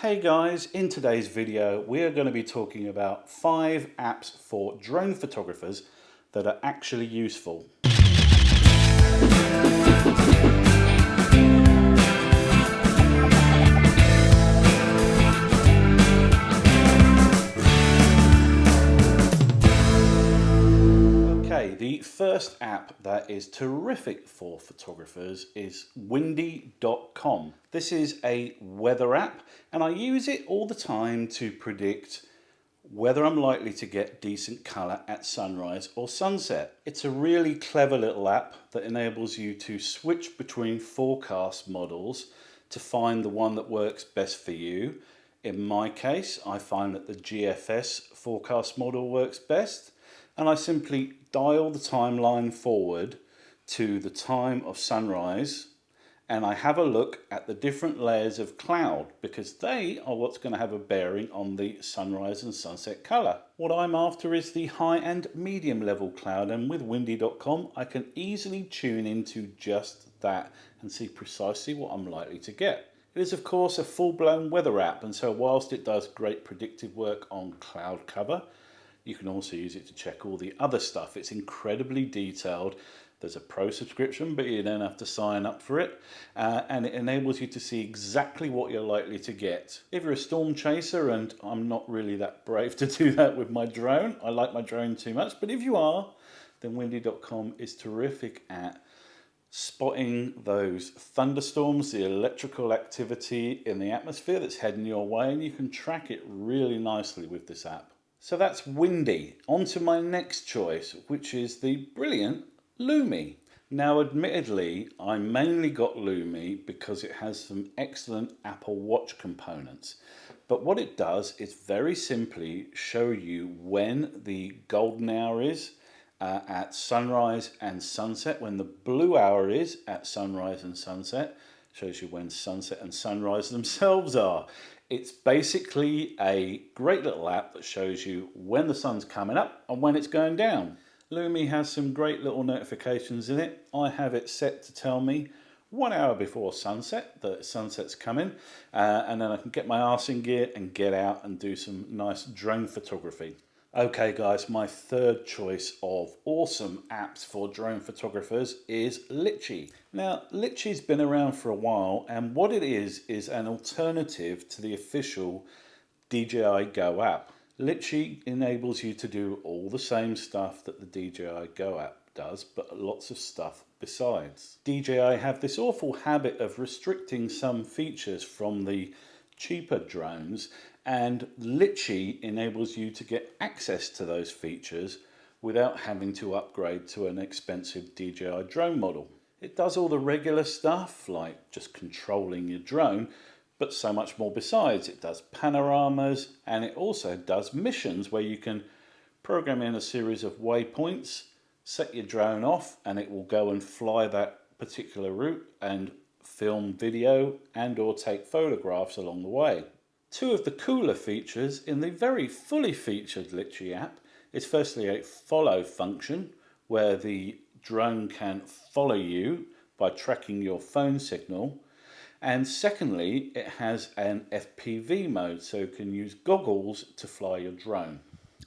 Hey guys, in today's video we are going to be talking about 5 apps for drone photographers that are actually useful. Okay, the first app that is terrific for photographers is windy.com. This is a weather app and I use it all the time to predict whether I'm likely to get decent colour at sunrise or sunset. It's a really clever little app that enables you to switch between forecast models to find the one that works best for you. In my case, I find that the GFS forecast model works best, and I simply dial the timeline forward to the time of sunrise and I have a look at the different layers of cloud because they are what's going to have a bearing on the sunrise and sunset colour. What I'm after is the high and medium level cloud, and with windy.com I can easily tune into just that and see precisely what I'm likely to get. It is of course a full-blown weather app, and so whilst it does great predictive work on cloud cover, you can also use it to check all the other stuff. It's incredibly detailed. There's a pro subscription, but you don't have to sign up for it. And it enables you to see exactly what you're likely to get. If you're a storm chaser, and I'm not really that brave to do that with my drone, I like my drone too much, but if you are, then windy.com is terrific at spotting those thunderstorms, the electrical activity in the atmosphere that's heading your way, and you can track it really nicely with this app. So that's Windy. On to my next choice, which is the brilliant Lumy. Now admittedly, I mainly got Lumy because it has some excellent Apple Watch components. But what it does is very simply show you when the golden hour is at sunrise and sunset, when the blue hour is at sunrise and sunset, shows you when sunset and sunrise themselves are. It's basically a great little app that shows you when the sun's coming up and when it's going down. Lumy has some great little notifications in it. I have it set to tell me 1 hour before sunset that sunset's coming, and then I can get my arse in gear and get out and do some nice drone photography. Okay guys, my third choice of awesome apps for drone photographers is Litchi. Now Litchi's been around for a while, and what it is an alternative to the official DJI Go app. Litchi enables you to do all the same stuff that the DJI Go app does, but lots of stuff besides. DJI have this awful habit of restricting some features from the cheaper drones, and Litchi enables you to get access to those features without having to upgrade to an expensive DJI drone model. It does all the regular stuff like just controlling your drone, but so much more besides. It does panoramas, and it also does missions where you can program in a series of waypoints, set your drone off, and it will go and fly that particular route and film video and or take photographs along the way. Two of the cooler features in the very fully featured Litchi app is firstly a follow function where the drone can follow you by tracking your phone signal, and secondly it has an FPV mode, so you can use goggles to fly your drone.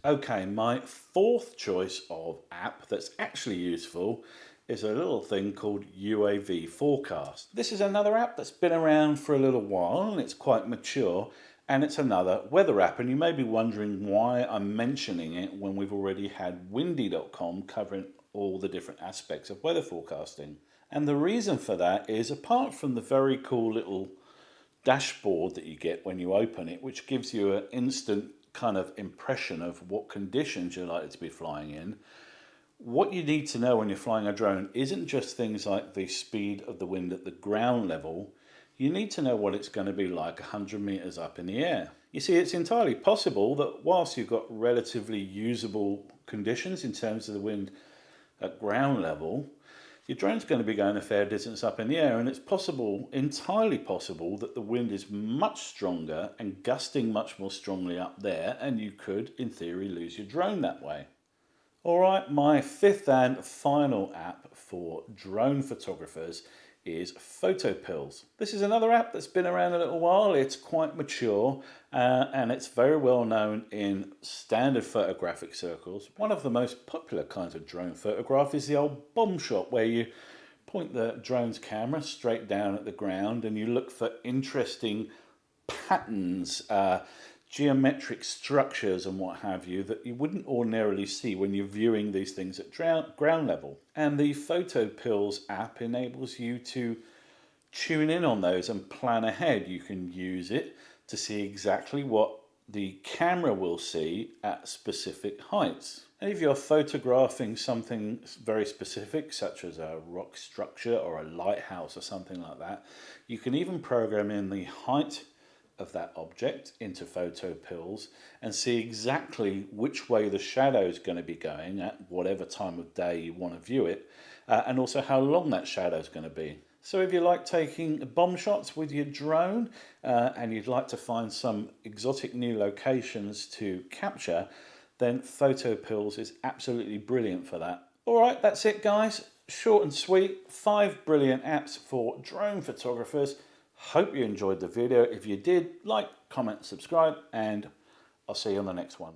Okay, my fourth choice of app that's actually useful is a little thing called UAV Forecast. This is another app that's been around for a little while and it's quite mature, and it's another weather app, and you may be wondering why I'm mentioning it when we've already had windy.com covering all the different aspects of weather forecasting. And the reason for that is, apart from the very cool little dashboard that you get when you open it, which gives you an instant kind of impression of what conditions you're likely to be flying in, what you need to know when you're flying a drone isn't just things like the speed of the wind at the ground level. You need to know what it's going to be like 100 meters up in the air. You see, it's entirely possible that whilst you've got relatively usable conditions in terms of the wind at ground level, your drone's going to be going a fair distance up in the air, and it's possible, entirely possible, that the wind is much stronger and gusting much more strongly up there, and you could, in theory, lose your drone that way. Alright, my fifth and final app for drone photographers is PhotoPills. This is another app that's been around a little while. It's quite mature and it's very well known in standard photographic circles. One of the most popular kinds of drone photograph is the old bomb shot, where you point the drone's camera straight down at the ground and you look for interesting patterns, geometric structures and what have you that you wouldn't ordinarily see when you're viewing these things at ground level. And the PhotoPills app enables you to tune in on those and plan ahead. You can use it to see exactly what the camera will see at specific heights. And if you're photographing something very specific, such as a rock structure or a lighthouse or something like that, you can even program in the height of that object into PhotoPills and see exactly which way the shadow is going to be going at whatever time of day you want to view it, and also how long that shadow is going to be. So if you like taking bomb shots with your drone and you'd like to find some exotic new locations to capture, then PhotoPills is absolutely brilliant for that. Alright, that's it guys. Short and sweet, 5 brilliant apps for drone photographers. Hope you enjoyed the video. If you did, like, comment, subscribe, and I'll see you on the next one.